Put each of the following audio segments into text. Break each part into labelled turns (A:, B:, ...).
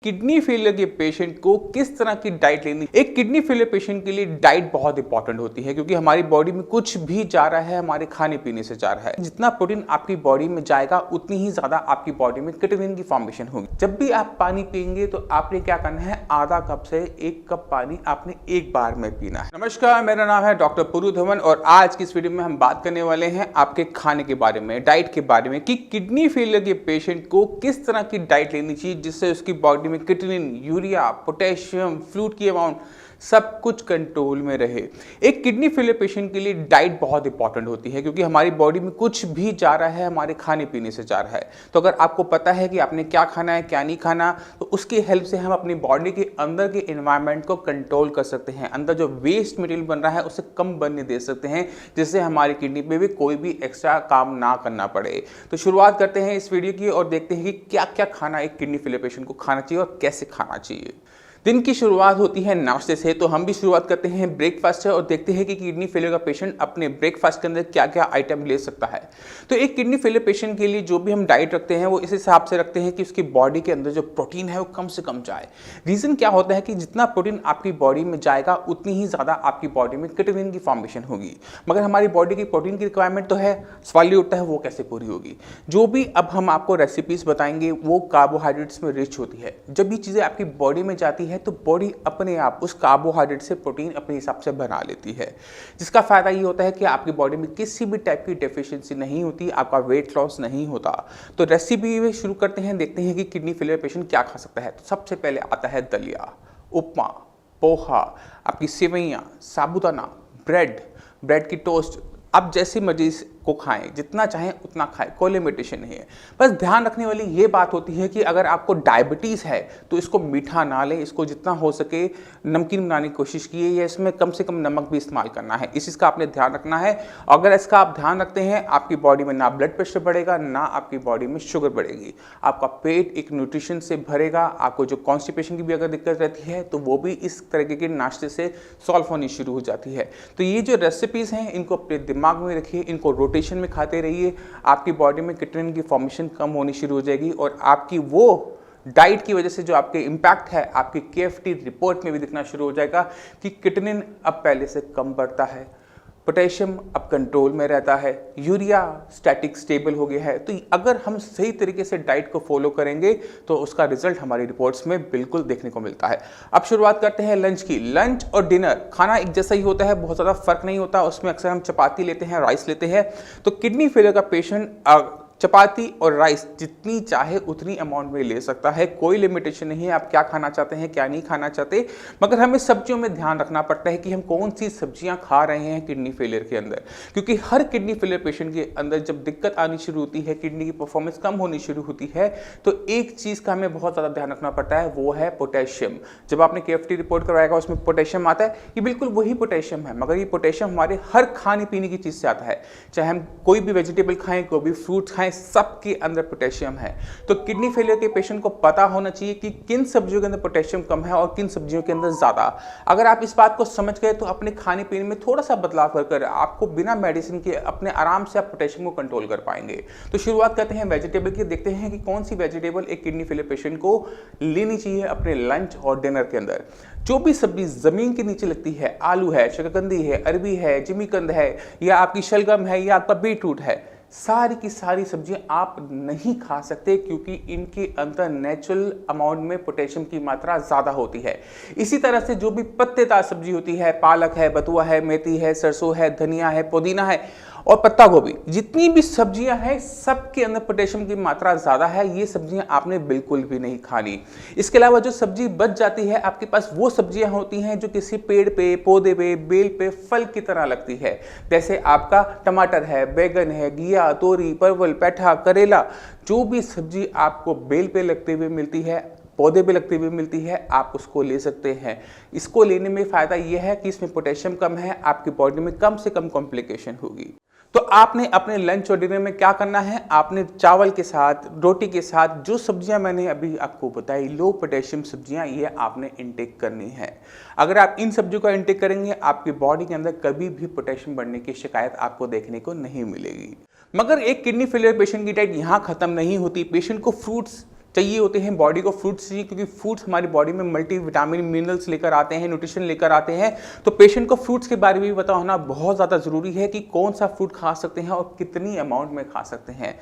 A: Kidney failure के patient को किस तरह की डाइट लेनी। एक किडनी फेलियर पेशेंट के लिए डाइट बहुत इंपॉर्टेंट होती है क्योंकि हमारी बॉडी में कुछ भी जा रहा है हमारे खाने पीने से जा रहा है। जितना प्रोटीन आपकी बॉडी में जाएगा उतनी ही ज्यादा आपकी बॉडी में क्रिएटिनिन की फॉर्मेशन होगी। जब भी आप पानी पिएंगे तो आपने क्या करना है, आधा कप से 1 कप पानी आपने एक बार में पीना है। नमस्कार, मेरा नाम है डॉक्टर पुरु धवन और आज की इस वीडियो में हम बात करने वाले हैं आपके खाने के बारे में, डाइट के बारे में कि किडनी फेलियर के पेशेंट को किस तरह की डाइट लेनी चाहिए जिससे उसकी बॉडी में क्रिएटिनिन, यूरिया, पोटेशियम, फ्लूइड की अमाउंट सब कुछ कंट्रोल में रहे। एक किडनी फेलियर पेशेंट के लिए डाइट बहुत इंपॉर्टेंट होती है क्योंकि हमारी बॉडी में कुछ भी जा रहा है हमारे खाने पीने से जा रहा है। तो अगर आपको पता है कि आपने क्या खाना है क्या नहीं खाना, तो उसकी हेल्प से हम अपनी बॉडी के अंदर के एनवायरनमेंट को कंट्रोल कर सकते हैं। अंदर जो वेस्ट मटेरियल बन रहा है उसे कम बनने दे सकते हैं जिससे हमारी किडनी पे भी कोई भी एक्स्ट्रा काम ना करना पड़े। तो शुरुआत करते हैं इस वीडियो की और देखते हैं कि क्या क्या खाना एक किडनी फेलियर पेशेंट को खाना चाहिए और कैसे खाना चाहिए। दिन की शुरुआत होती है नाश्ते से, तो हम भी शुरुआत करते हैं ब्रेकफास्ट से और देखते हैं कि किडनी फेलियर का पेशेंट अपने ब्रेकफास्ट के अंदर क्या क्या आइटम ले सकता है। तो एक किडनी फेलियर पेशेंट के लिए जो भी हम डाइट रखते हैं वो इस हिसाब से रखते हैं कि उसकी बॉडी के अंदर जो प्रोटीन है वो कम से कम जाए। रीज़न क्या होता है कि जितना प्रोटीन आपकी बॉडी में जाएगा उतनी ही ज़्यादा आपकी बॉडी में क्रिएटिनिन की फॉर्मेशन होगी। मगर हमारी बॉडी की प्रोटीन की रिक्वायरमेंट तो है, सवाल ये उठता है वो कैसे पूरी होगी। जो भी अब हम आपको रेसिपीज़ बताएंगे वो कार्बोहाइड्रेट्स में रिच होती है। जब ये चीज़ें आपकी बॉडी में जाती है तो बॉडी अपने आप उस कार्बोहाइड्रेट से प्रोटीन अपने हिसाब से बना लेती है, जिसका फायदा ये होता है कि आपकी बॉडी में किसी भी टाइप की डेफिशिएंसी नहीं होती, आपका वेट लॉस नहीं होता। तो रेसिपी में शुरू करते हैं, देखते हैं कि किडनी फेलियर पेशेंट क्या खा सकता है। तो सबसे पहले आता है दलिया, उपमा, पोहा, आपकी सेवइयाँ, साबूदाना, ब्रेड की टोस्ट। आप जैसी मर्जी को खाएं, जितना चाहें उतना खाएं, कोई लिमिटेशन नहीं है। बस ध्यान रखने वाली ये बात होती है कि अगर आपको डायबिटीज़ है तो इसको मीठा ना लें, इसको जितना हो सके नमकीन बनाने की कोशिश कीजिए या इसमें कम से कम नमक भी इस्तेमाल करना है। इस चीज़ का आपने ध्यान रखना है। अगर इसका आप ध्यान रखते हैं आपकी बॉडी में ना ब्लड प्रेशर बढ़ेगा ना आपकी बॉडी में शुगर बढ़ेगी, आपका पेट एक न्यूट्रिशन से भरेगा। आपको जो कॉन्स्टिपेशन की भी अगर दिक्कत रहती है तो वो भी इस तरीके के नाश्ते से सॉल्व होनी शुरू हो जाती है। तो ये जो रेसिपीज़ हैं इनको अपने दिमाग में रखिए, इनको रोटेशन में खाते रहिए। आपकी बॉडी में क्रिएटिनिन की फॉर्मेशन कम होनी शुरू हो जाएगी और आपकी वो डाइट की वजह से जो आपके इम्पैक्ट है आपकी केएफटी रिपोर्ट में भी दिखना शुरू हो जाएगा कि क्रिएटिनिन अब पहले से कम बढ़ता है, पोटेशियम अब कंट्रोल में रहता है, यूरिया स्टैटिक स्टेबल हो गया है। तो अगर हम सही तरीके से डाइट को फॉलो करेंगे तो उसका रिजल्ट हमारी रिपोर्ट्स में बिल्कुल देखने को मिलता है। अब शुरुआत करते हैं लंच की। लंच और डिनर खाना एक जैसा ही होता है, बहुत ज़्यादा फर्क नहीं होता। उसमें अक्सर हम चपाती लेते हैं, राइस लेते हैं। तो किडनी फेलियर का पेशेंट चपाती और राइस जितनी चाहे उतनी अमाउंट में ले सकता है, कोई लिमिटेशन नहीं है आप क्या खाना चाहते हैं क्या नहीं खाना चाहते। मगर हमें सब्जियों में ध्यान रखना पड़ता है कि हम कौन सी सब्जियां खा रहे हैं किडनी फेलियर के अंदर, क्योंकि हर किडनी फेलियर पेशेंट के अंदर जब दिक्कत आनी शुरू होती है, किडनी की परफॉर्मेंस कम होनी शुरू होती है, तो एक चीज़ का हमें बहुत ज़्यादा ध्यान रखना पड़ता है, वो है पोटेशियम। जब आपने केएफटी रिपोर्ट करवाएगा उसमें पोटेशियम आता है, ये बिल्कुल वही पोटेशियम है, मगर ये पोटेशियम हमारे हर खाने पीने की चीज़ से आता है। चाहे हम कोई भी वेजिटेबल खाएं, कोई भी फ्रूट्स खाएं, सबके अंदर पोटेशियम है। तो किडनी फेलियर के पेशेंट को पता होना चाहिए कि किन सब्जियों के अंदर पोटेशियम कम है और किन सब्जियों के अंदर ज्यादा। अगर आप इस बात को समझ गए तो अपने खाने पीने में थोड़ा सा बदलाव कर आपको बिना मेडिसिन के अपने आराम से आप पोटेशियम को कंट्रोल कर पाएंगे। तो शुरुआत करते हैं वेजिटेबल की, देखते हैं कि कौन सी वेजिटेबल एक किडनी फेलियर पेशेंट को लेनी चाहिए अपने लंच और डिनर के अंदर। जो भी सब्जी जमीन के नीचे लगती है, आलू है, शकरकंदी है, अरबी है, जिमीकंद है, या आपकी शलगम है, या आपका बीटरूट है, सारी की सारी सब्जियां आप नहीं खा सकते क्योंकि इनके अंदर नेचुरल अमाउंट में पोटेशियम की मात्रा ज़्यादा होती है। इसी तरह से जो भी पत्तेदार सब्जी होती है, पालक है, बथुआ है, मेथी है, सरसों है, धनिया है, पुदीना है और पत्ता गोभी, जितनी भी सब्जियां हैं सबके अंदर पोटेशियम की मात्रा ज़्यादा है। ये सब्जियां आपने बिल्कुल भी नहीं खानी। इसके अलावा जो सब्जी बच जाती है आपके पास, वो सब्जियां होती हैं जो किसी पेड़ पे, पौधे पे, बेल पे फल की तरह लगती है। जैसे आपका टमाटर है, बैगन है, घिया, तोरी, परवल, पैठा, करेला, जो भी सब्जी आपको बेल पे लगते हुए मिलती है, पौधे पे लगती हुई मिलती है, आप उसको ले सकते हैं। इसको लेने में फ़ायदा यह है कि इसमें पोटेशियम कम है, आपकी बॉडी में कम से कम कॉम्प्लिकेशन होगी। तो आपने अपने लंच और डिनर में क्या करना है, आपने चावल के साथ, रोटी के साथ जो सब्जियां मैंने अभी आपको बताई, लो पोटेशियम सब्जियां, ये आपने इंटेक करनी है। अगर आप इन सब्जियों का इंटेक करेंगे आपकी बॉडी के अंदर कभी भी पोटेशियम बढ़ने की शिकायत आपको देखने को नहीं मिलेगी। मगर एक किडनी फेलियर पेशेंट की डाइट यहाँ खत्म नहीं होती। पेशेंट को फ्रूट्स चाहिए होते हैं बॉडी को फ्रूट्स चाहिए, क्योंकि फ्रूट्स हमारी बॉडी में मल्टी विटामिन मिनरल्स लेकर आते हैं, न्यूट्रिशन लेकर आते हैं। तो पेशेंट को फ्रूट्स के बारे में भी पता होना बहुत ज़्यादा ज़रूरी है कि कौन सा फ्रूट खा सकते हैं और कितनी अमाउंट में खा सकते हैं।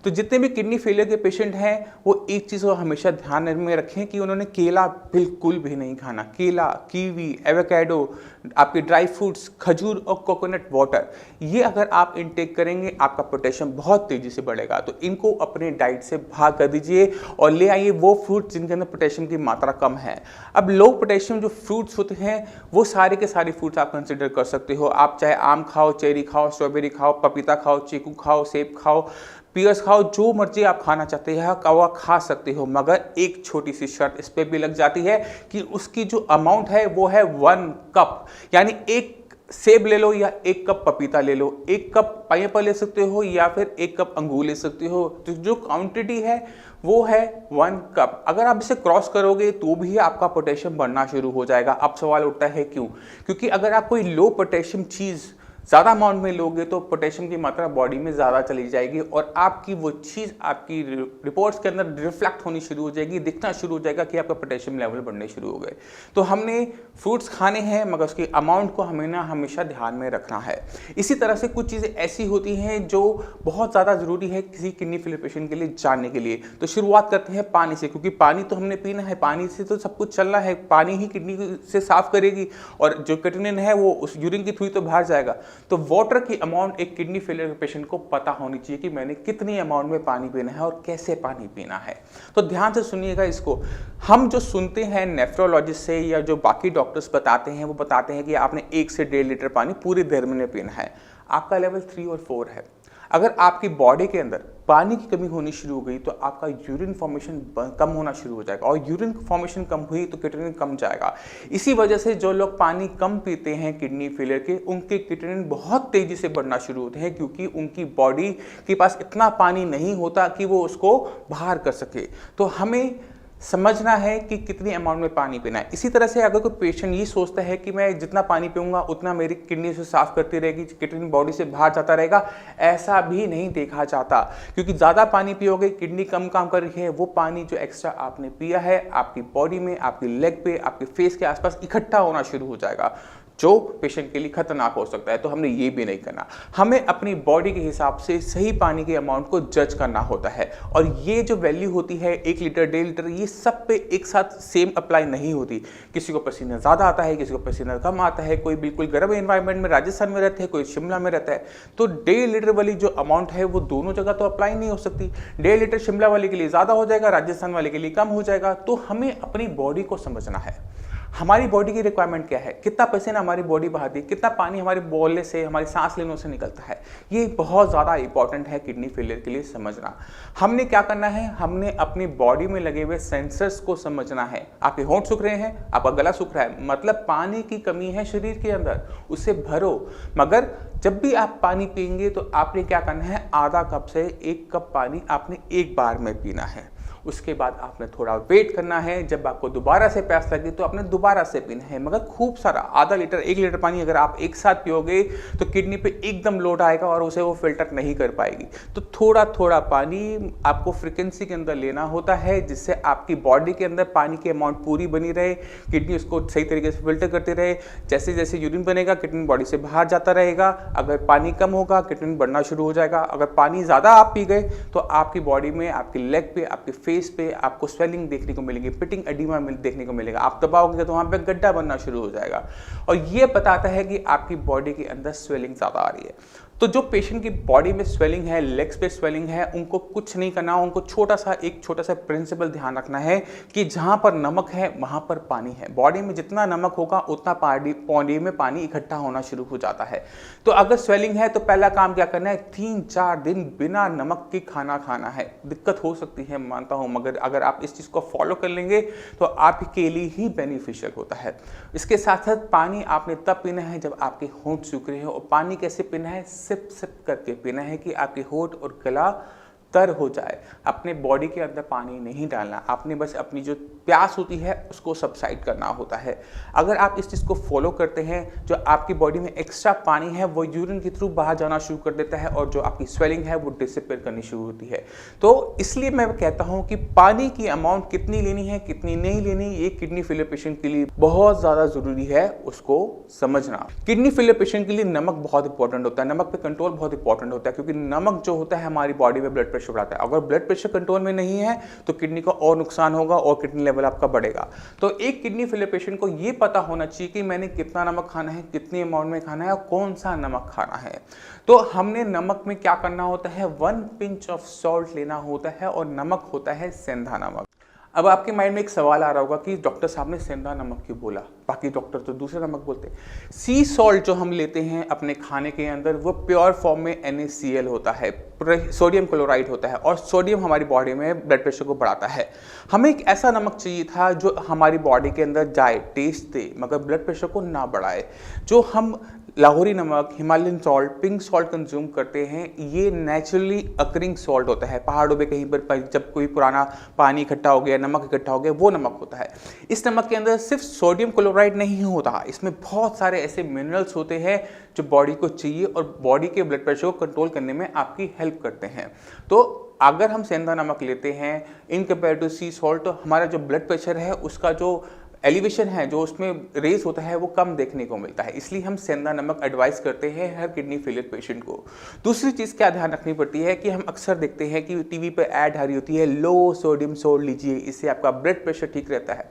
A: तो जितने भी किडनी फेलियर के पेशेंट हैं वो एक चीज़ को हमेशा ध्यान में रखें कि उन्होंने केला बिल्कुल भी नहीं खाना। केला, कीवी, एवोकाडो, आपके ड्राई फ्रूट्स, खजूर और कोकोनट वाटर, ये अगर आप इनटेक करेंगे आपका पोटेशियम बहुत तेज़ी से बढ़ेगा। तो इनको अपने डाइट से भाग कर दीजिए और ले आइए वो फ्रूट जिनके अंदर पोटेशियम की मात्रा कम है। अब लो पोटेशियम जो फ्रूट्स होते हैं वो सारे के सारे फ्रूट्स आप कंसिडर कर सकते हो। आप चाहे आम खाओ, चेरी खाओ, स्ट्रॉबेरी खाओ, पपीता खाओ, चीकू खाओ, सेब खाओ, पियर्स खाओ, जो मर्जी आप खाना चाहते हैं वो खा सकते हो। मगर एक छोटी सी शर्त इस पर भी लग जाती है कि उसकी जो अमाउंट है वो है 1 कप, यानी एक सेब ले लो या 1 कप पपीता ले लो, 1 कप पाइनएप्पल ले सकते हो या फिर 1 कप अंगूर ले सकते हो। तो जो क्वांटिटी है वो है 1 कप। अगर आप इसे क्रॉस करोगे तो भी आपका पोटेशियम बढ़ना शुरू हो जाएगा। अब सवाल उठता है क्यों? क्योंकि अगर आप कोई लो पोटेशियम चीज़ ज़्यादा अमाउंट में लोगे तो पोटेशियम की मात्रा बॉडी में ज़्यादा चली जाएगी और आपकी वो चीज़ आपकी रिपोर्ट्स के अंदर रिफ्लेक्ट होनी शुरू हो जाएगी, दिखना शुरू हो जाएगा कि आपका पोटेशियम लेवल बढ़ने शुरू हो गए। तो हमने फ्रूट्स खाने हैं मगर उसकी अमाउंट को हमें ना हमेशा ध्यान में रखना है। इसी तरह से कुछ चीज़ें ऐसी होती हैं जो बहुत ज़्यादा ज़रूरी है किसी किडनी फेलियर पेशेंट के लिए जानने के लिए। तो शुरुआत करते हैं पानी से, क्योंकि पानी तो हमने पीना है, पानी से तो सब कुछ चलना है। पानी ही किडनी से साफ करेगी और जो क्रिएटिनिन है वो उस यूरिन के थ्रू तो बाहर जाएगा। तो वाटर की अमाउंट एक किडनी फेलियर पेशेंट को पता होनी चाहिए कि मैंने कितनी अमाउंट में पानी पीना है और कैसे पानी पीना है। तो ध्यान से सुनिएगा इसको। हम जो सुनते हैं नेफ्रोलॉजिस्ट से या जो बाकी डॉक्टर्स बताते हैं वो बताते हैं कि आपने 1 से 1.5 लीटर पानी पूरे दिन में पीना है। आपका लेवल 3 और 4 है। अगर आपकी बॉडी के अंदर पानी की कमी होनी शुरू हो गई तो आपका यूरिन फॉर्मेशन कम होना शुरू हो जाएगा और यूरिन फॉर्मेशन कम हुई तो क्रिएटिनिन कम जाएगा। इसी वजह से जो लोग पानी कम पीते हैं किडनी फेलियर के, उनके क्रिएटिनिन बहुत तेजी से बढ़ना शुरू होते हैं, क्योंकि उनकी बॉडी के पास इतना पानी नहीं होता कि वो उसको बाहर कर सके। तो हमें समझना है कि कितनी अमाउंट में पानी पीना है। इसी तरह से अगर कोई पेशेंट ये सोचता है कि मैं जितना पानी पीऊंगा उतना मेरी किडनी से साफ करती रहेगी, किडनी बॉडी से बाहर जाता रहेगा, ऐसा भी नहीं देखा जाता। क्योंकि ज़्यादा पानी पियोगे, किडनी कम काम कर रही है, वो पानी जो एक्स्ट्रा आपने पिया है आपकी बॉडी में, आपकी लेग पे, आपके फेस के आसपास इकट्ठा होना शुरू हो जाएगा, जो पेशेंट के लिए खतरनाक हो सकता है। तो हमने ये भी नहीं करना। हमें अपनी बॉडी के हिसाब से सही पानी के अमाउंट को जज करना होता है। और ये जो वैल्यू होती है 1 लीटर 1.5 लीटर, ये सब पे एक साथ सेम अप्लाई नहीं होती। किसी को पसीना ज़्यादा आता है, किसी को पसीना कम आता है, कोई बिल्कुल गर्म एनवायरनमेंट में राजस्थान में रहता है, कोई शिमला में रहता है। तो 1.5 लीटर वाली जो अमाउंट है वो दोनों जगह तो अप्लाई नहीं हो सकती। 1.5 लीटर शिमला वाले के लिए ज़्यादा हो जाएगा, राजस्थान वाले के लिए कम हो जाएगा। तो हमें अपनी बॉडी को समझना है। हमारी बॉडी की रिक्वायरमेंट क्या है, कितना पसीना हमारी बॉडी बहाती है, कितना पानी हमारे बोलने से, हमारी सांस लेने से निकलता है, ये बहुत ज़्यादा इंपॉर्टेंट है किडनी फेलियर के लिए समझना। हमने क्या करना है, हमने अपनी बॉडी में लगे हुए सेंसर्स को समझना है। आपके होंठ सूख रहे हैं, आपका गला सूख रहा है, मतलब पानी की कमी है शरीर के अंदर, उसे भरो। मगर जब भी आप पानी पिएंगे तो आपने क्या करना है, आधा कप से 1 कप पानी आपने एक बार में पीना है। उसके बाद आपने थोड़ा वेट करना है, जब आपको दोबारा से प्यास लगे तो आपने दोबारा से पीना है। मगर खूब सारा आधा लीटर 1 लीटर पानी अगर आप एक साथ पियोगे तो किडनी पे एकदम लोड आएगा और उसे वो फिल्टर नहीं कर पाएगी। तो थोड़ा थोड़ा पानी आपको फ्रिक्वेंसी के अंदर लेना होता है, जिससे आपकी बॉडी के अंदर पानी की अमाउंट पूरी बनी रहे, किडनी उसको सही तरीके से फिल्टर करते रहे। जैसे जैसे यूरिन बनेगा किडनी बॉडी से बाहर जाता रहेगा। अगर पानी कम होगा किडनी बढ़ना शुरू हो जाएगा। अगर पानी ज़्यादा आप पी गए तो आपकी बॉडी में, आपकी लेग पे, आपके फेस पे आपको स्वेलिंग देखने को मिलेगी, पिटिंग एडिमा देखने को मिलेगा। आप दबाओगे तो वहां पे गड्ढा बनना शुरू हो जाएगा और ये बताता है कि आपकी बॉडी के अंदर स्वेलिंग ज्यादा आ रही है। तो जो पेशेंट की बॉडी में स्वेलिंग है, लेग्स पे स्वेलिंग है, उनको कुछ नहीं करना, उनको एक छोटा सा प्रिंसिपल ध्यान रखना है कि जहां पर नमक है वहां पर पानी है। बॉडी में जितना नमक होगा उतना बॉडी में पानी इकट्ठा होना शुरू हो जाता है। तो अगर स्वेलिंग है तो पहला काम क्या करना है, 3-4 दिन बिना नमक के खाना खाना है। दिक्कत हो सकती है मानता हूं, मगर अगर आप इस चीज को फॉलो कर लेंगे तो आपके लिए ही बेनिफिशियल होता है। इसके साथ साथ पानी आपने तब पीना है जब आपके होंठ सूख रहे हो। और पानी कैसे पीना है, सिप सिप करके पीना है कि आपके होंठ और गला तर हो जाए। अपने बॉडी के अंदर पानी नहीं डालना, आपने बस अपनी जो प्यास होती है उसको सबसाइड करना होता है। अगर आप इस चीज़ को फॉलो करते हैं, जो आपकी बॉडी में एक्स्ट्रा पानी है वो यूरिन के थ्रू बाहर जाना शुरू कर देता है और जो आपकी स्वेलिंग है वो डिसअपीयर करनी शुरू होती है। तो इसलिए मैं कहता हूँ कि पानी की अमाउंट कितनी लेनी है कितनी नहीं लेनी, ये किडनी फेलियर पेशेंट के लिए बहुत ज़्यादा ज़रूरी है उसको समझना। किडनी फेलियर पेशेंट के लिए नमक बहुत इंपॉर्टेंट होता है, नमक पे कंट्रोल बहुत इंपॉर्टेंट होता है, क्योंकि नमक जो होता है हमारी बॉडी में ब्लड प्रेशर बढ़ाता है। अगर ब्लड प्रेशर कंट्रोल में नहीं है तो किडनी का और नुकसान होगा और किडनी लेवल आपका बढ़ेगा। तो एक किडनी फेलियर पेशेंट को ये पता होना चाहिए कि मैंने कितना नमक खाना है, कितनी अमाउंट में खाना है और कौन सा नमक खाना है। तो हमने नमक में क्या करना होता है, 1 पिंच ऑफ सॉल्ट लेना होता है और नमक होता है सेंधा नमक। अब आपके माइंड में एक सवाल आ रहा होगा कि डॉक्टर साहब ने सेंधा नमक क्यों बोला, बाकी डॉक्टर तो दूसरा नमक बोलते हैं। सी सॉल्ट जो हम लेते हैं अपने खाने के अंदर वो प्योर फॉर्म में NaCl होता है, सोडियम क्लोराइड होता है और सोडियम हमारी बॉडी में ब्लड प्रेशर को बढ़ाता है। हमें एक ऐसा नमक चाहिए था जो हमारी बॉडी के अंदर जाए, टेस्ट दे, मगर ब्लड प्रेशर को ना बढ़ाए। जो हम लाहौरी नमक, Himalayan salt, pink salt consume करते हैं, ये नेचुरली अकरिंग सॉल्ट होता है। पहाड़ों पे कहीं पर जब कोई पुराना पानी इकट्ठा हो गया, नमक इकट्ठा हो गया, वो नमक होता है। इस नमक के अंदर सिर्फ सोडियम क्लोराइड नहीं होता, इसमें बहुत सारे ऐसे मिनरल्स होते हैं जो बॉडी को चाहिए और बॉडी के ब्लड प्रेशर को कंट्रोल करने में आपकी हेल्प करते हैं। तो अगर हम सेंधा नमक लेते हैं in compare to sea salt, तो हमारा जो ब्लड प्रेशर है उसका जो एलिवेशन है, जो उसमें रेस होता है, वो कम देखने को मिलता है। इसलिए हम सेंधा नमक एडवाइस करते हैं हर किडनी फेलियर पेशेंट को। दूसरी चीज़ क्या ध्यान रखनी पड़ती है कि हम अक्सर देखते हैं कि टीवी पे ऐड आ रही होती है, लो सोडियम सॉल्ट लीजिए, इससे आपका ब्लड प्रेशर ठीक रहता है।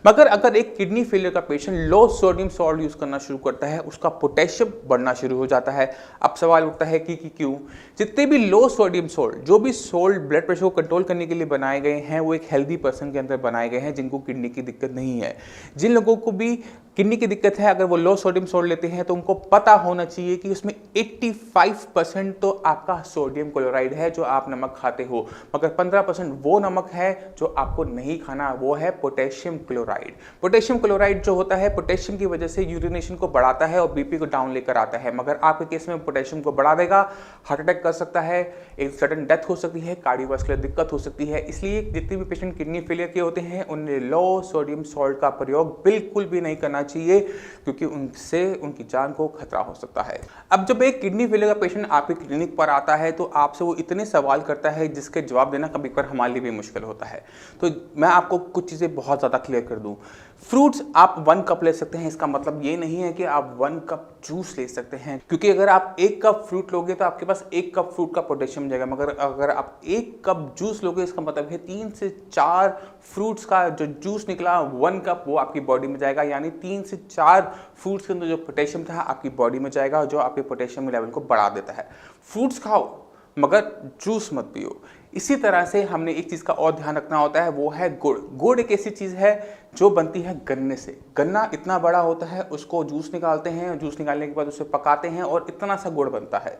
A: मगर अगर एक किडनी फेलियर का पेशेंट लो सोडियम सॉल्ट यूज़ करना शुरू करता है, उसका पोटेशियम बढ़ना शुरू हो जाता है। अब सवाल उठता है कि क्यों? जितने भी लो सोडियम सॉल्ट, जो भी सॉल्ट ब्लड प्रेशर को कंट्रोल करने के लिए बनाए गए हैं, वो एक हेल्दी पर्सन के अंदर बनाए गए हैं जिनको किडनी की दिक्कत नहीं है। जिन लोगों को भी किडनी की दिक्कत है, अगर वो लो सोडियम सॉल्ट लेते हैं तो उनको पता होना चाहिए कि उसमें 85% तो आपका सोडियम क्लोराइड है जो आप नमक खाते हो, मगर 15% वो नमक है जो आपको नहीं खाना, वो है पोटेशियम क्लोराइड। पोटेशियम क्लोराइड जो होता है, पोटेशियम की वजह से यूरिनेशन को बढ़ाता है और बीपी को डाउन लेकर आता है, मगर आपके केस में पोटेशियम को बढ़ा देगा, हार्ट अटैक कर सकता है, एक सडन डेथ हो सकती है, कार्डियोवास्कुलर दिक्कत हो सकती है। इसलिए जितने भी पेशेंट किडनी फेलियर के होते हैं उन्हें लो सोडियम सॉल्ट का प्रयोग बिल्कुल भी नहीं करना चाहिए, क्योंकि उनसे उनकी जान को खतरा हो सकता है। अब जब एक किडनी फेलियर का पेशेंट आपके क्लिनिक पर आता है तो आपसे वो इतने सवाल करता है जिसके जवाब देना कभी कभार हमारे लिए भी मुश्किल होता है। तो मैं आपको कुछ चीज़ें बहुत ज़्यादा क्लियर कर दूं। फ्रूट्स आप 1 कप ले सकते हैं, इसका मतलब ये नहीं है कि आप 1 कप जूस ले सकते हैं, क्योंकि अगर आप 1 कप फ्रूट लोगे तो आपके पास 1 कप फ्रूट का पोटेशियम जाएगा, मगर अगर आप 1 कप जूस लोगे इसका मतलब है 3 से 4 फ्रूट्स का जो जूस निकला 1 कप वो आपकी बॉडी में जाएगा, यानी 3 से 4 फ्रूट्स के अंदर जो पोटेशियम था आपकी बॉडी में जाएगा, जो आपके पोटेशियम लेवल को बढ़ा देता है। फ्रूट्स खाओ मगर जूस मत पियो। इसी तरह से हमने एक चीज़ का और ध्यान रखना होता है, वो है गुड़। गुड़ एक ऐसी चीज़ है जो बनती है गन्ने से। गन्ना इतना बड़ा होता है, उसको जूस निकालते हैं, जूस निकालने के बाद उसे पकाते हैं और इतना सा गुड़ बनता है।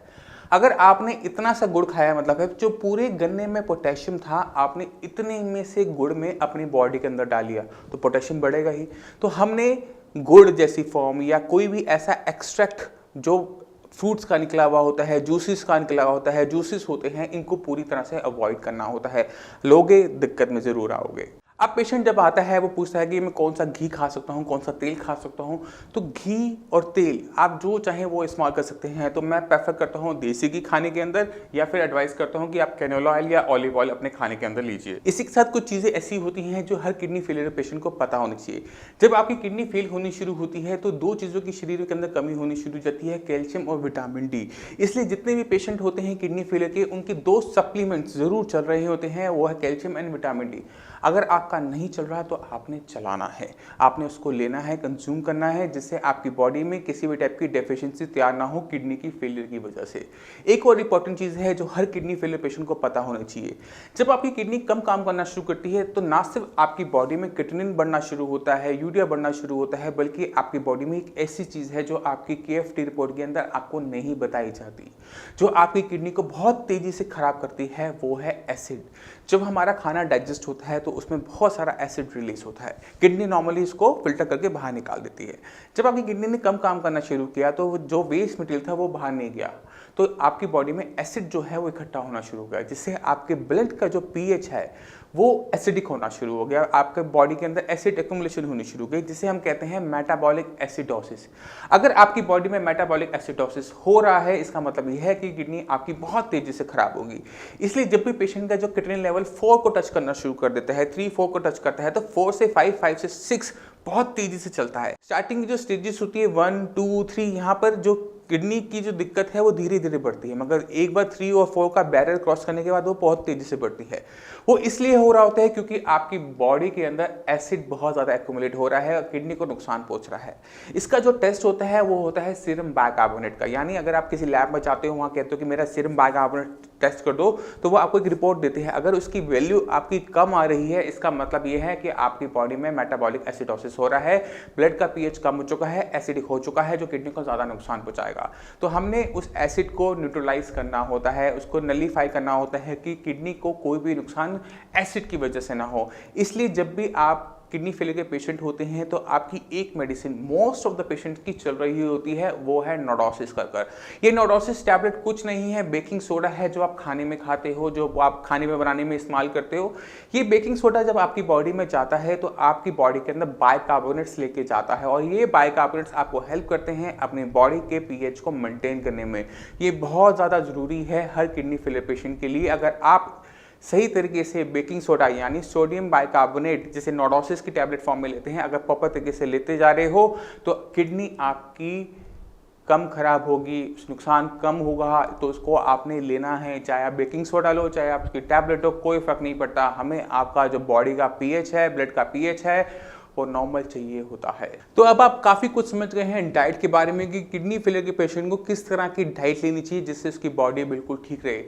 A: अगर आपने इतना सा गुड़ खाया, मतलब है जो पूरे गन्ने में पोटेशियम था आपने इतने में से गुड़ में अपनी बॉडी के अंदर डाल लिया, तो पोटेशियम बढ़ेगा ही। तो हमने गुड़ जैसी फॉर्म या कोई भी ऐसा एक्सट्रैक्ट जो फ्रूट्स का निकला हुआ होता है, जूसेस का निकला हुआ होता है, जूसेस होते हैं, इनको पूरी तरह से अवॉइड करना होता है। लोगे दिक्कत में ज़रूर आओगे। अब पेशेंट जब आता है वो पूछता है कि मैं कौन सा घी खा सकता हूँ, कौन सा तेल खा सकता हूँ। तो घी और तेल आप जो चाहें वो इस्तेमाल कर सकते हैं। तो मैं प्रेफर करता हूँ देसी घी खाने के अंदर, या फिर एडवाइस करता हूँ कि आप कैनोला ऑयल या ऑलिव ऑयल अपने खाने के अंदर लीजिए। इसी के साथ कुछ चीज़ें ऐसी होती हैं जो हर किडनी फेलियर पेशेंट को पता होनी चाहिए। जब आपकी किडनी फेल होनी शुरू होती है तो 2 चीज़ों की शरीर के अंदर कमी होनी शुरू हो जाती है, कैल्शियम और विटामिन डी। इसलिए जितने भी पेशेंट होते हैं किडनी फेलियर के, उनके 2 सप्लीमेंट्स जरूर चल रहे होते हैं, वो है कैल्शियम एंड विटामिन डी। अगर आपका नहीं चल रहा तो आपने चलाना है, आपने उसको लेना है, कंज्यूम करना है, जिससे आपकी बॉडी में किसी भी टाइप की डेफिशिएंसी तैयार ना हो किडनी की फेलियर की वजह से। एक और इंपॉर्टेंट चीज़ है जो हर किडनी फेलियर पेशेंट को पता होना चाहिए। जब आपकी किडनी कम काम करना शुरू करती है तो ना सिर्फ आपकी बॉडी में क्रिएटिनिन बढ़ना शुरू होता है, यूरिया बढ़ना शुरू होता है, बल्कि आपकी बॉडी में एक ऐसी चीज़ है जो आपकी KFT रिपोर्ट के अंदर आपको नहीं बताई जाती, जो आपकी किडनी को बहुत तेज़ी से खराब करती है, वो है एसिड। जब हमारा खाना डाइजेस्ट होता है तो उसमें बहुत सारा एसिड रिलीज होता है, किडनी नॉर्मली इसको फिल्टर करके बाहर निकाल देती है। जब आपकी किडनी ने कम काम करना शुरू किया तो जो वेस्ट मटेरियल था वो बाहर नहीं गया, तो आपकी बॉडी में एसिड जो है वो इकट्ठा होना शुरू हो गया, जिससे आपके ब्लड का जो pH है वो एसिडिक होना शुरू हो गया, आपके बॉडी के अंदर एसिड एक्यूमुलेशन होनी शुरू हो गई, जिसे हम कहते हैं मेटाबॉलिक एसिडोसिस। अगर आपकी बॉडी में मेटाबॉलिक एसिडोसिस हो रहा है, इसका मतलब यह है कि किडनी आपकी बहुत तेजी से खराब होगी। इसलिए जब भी पेशेंट का जो किडनी लेवल 4 को टच करना शुरू कर देता है, 3-4 को टच करता है, तो 4 से 5, 5 से 6 बहुत तेजी से चलता है। स्टार्टिंग की जो स्टेजेस होती है 1, 2, 3, यहाँ पर जो किडनी की जो दिक्कत है वो धीरे धीरे बढ़ती है, मगर एक बार 3 और 4 का बैरियर क्रॉस करने के बाद वो बहुत तेजी से बढ़ती है। वो इसलिए हो रहा होता है क्योंकि आपकी बॉडी के अंदर एसिड बहुत ज़्यादा एक्यूमुलेट हो रहा है और किडनी को नुकसान पहुंच रहा है। इसका जो टेस्ट होता है वो होता है सीरम बाइकार्बोनेट का, यानी अगर आप किसी लैब में जाते हो, वहाँ कहते हो कि मेरा सीरम बाइकार्बोनेट टेस्ट कर दो, तो वो आपको एक रिपोर्ट देते हैं। अगर उसकी वैल्यू आपकी कम आ रही है, इसका मतलब ये है कि आपकी बॉडी में मेटाबॉलिक एसिडोसिस हो रहा है, ब्लड का पीएच कम हो चुका है, एसिडिक हो चुका है, जो किडनी को ज़्यादा नुकसान पहुंचाएगा। तो हमने उस एसिड को न्यूट्रलाइज करना होता है, उसको नलीफाई करना होता है कि किडनी को कोई भी नुकसान एसिड की वजह से ना हो। इसलिए जब भी आप किडनी फेलियर के पेशेंट होते हैं तो आपकी एक medicine most of the patient की चल रही होती है, वो है नोडोसिस कर। ये नोडोसिस टैबलेट कुछ नहीं है, बेकिंग सोडा है जो आप खाने में खाते हो, जो आप खाने में बनाने में इस्तेमाल करते हो। ये बेकिंग सोडा जब आपकी बॉडी में जाता है तो आपकी बॉडी के अंदर बाइकार्बोनेट्स लेके जाता है, और ये बाइकार्बोनेट्स आपको हेल्प करते हैं अपनी बॉडी के पीएच को मेंटेन करने में। ये बहुत ज़्यादा ज़रूरी है हर किडनी फेलियर पेशेंट के लिए। अगर आप सही तरीके से बेकिंग सोडा यानी सोडियम बाइकार्बोनेट जिसे नोडोसिस की टैबलेट फॉर्म में लेते हैं, अगर प्रॉपर तरीके से लेते जा रहे हो तो किडनी आपकी कम खराब होगी, नुकसान कम होगा। तो उसको आपने लेना है, चाहे आप बेकिंग सोडा लो, चाहे आप उसकी टैबलेट हो, कोई फर्क नहीं पड़ता। हमें आपका जो बॉडी का पीएच है, ब्लड का पीएच है, वो नॉर्मल चाहिए होता है। तो अब आप काफ़ी कुछ समझ गए हैं डाइट के बारे में कि किडनी फेलियर के पेशेंट को किस तरह की डाइट लेनी चाहिए जिससे उसकी बॉडी बिल्कुल ठीक रहे।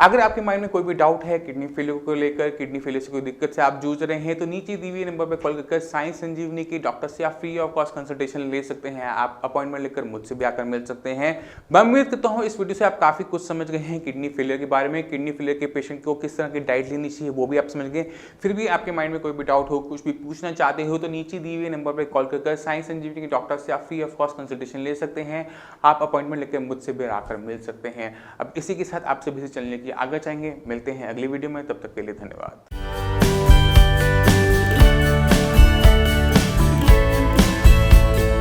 A: अगर आपके माइंड में कोई भी डाउट है किडनी फेलियर को लेकर, किडनी फेलियर से कोई दिक्कत से आप जूझ रहे हैं, तो नीचे दी हुई नंबर पर कॉल कर साइंस संजीवनी के डॉक्टर से आप फ्री ऑफ कॉस्ट कंसल्टेशन ले सकते हैं। आप अपॉइंटमेंट लेकर मुझसे भी आकर मिल सकते हैं। मैं उम्मीद करता हूँ इस वीडियो से आप काफ़ी कुछ समझ गए हैं किडनी फेलियर के बारे में। किडनी फेलियर के पेशेंट को किस तरह की डाइट लेनी चाहिए वो भी आप समझ गए। फिर भी आपके माइंड में कोई भी डाउट हो, कुछ भी पूछना चाहते हो, तो नीचे दी हुई नंबर पर कॉल कर साइंस संजीवनी के डॉक्टर से आप फ्री ऑफ कॉस्ट कंसल्टेशन ले सकते हैं। आप अपॉइंटमेंट लेकर मुझसे भी आकर मिल सकते हैं। अब इसी के साथ आपसे भी चलने की आगे चाहेंगे। मिलते हैं अगली वीडियो में, तब तक के लिए धन्यवाद।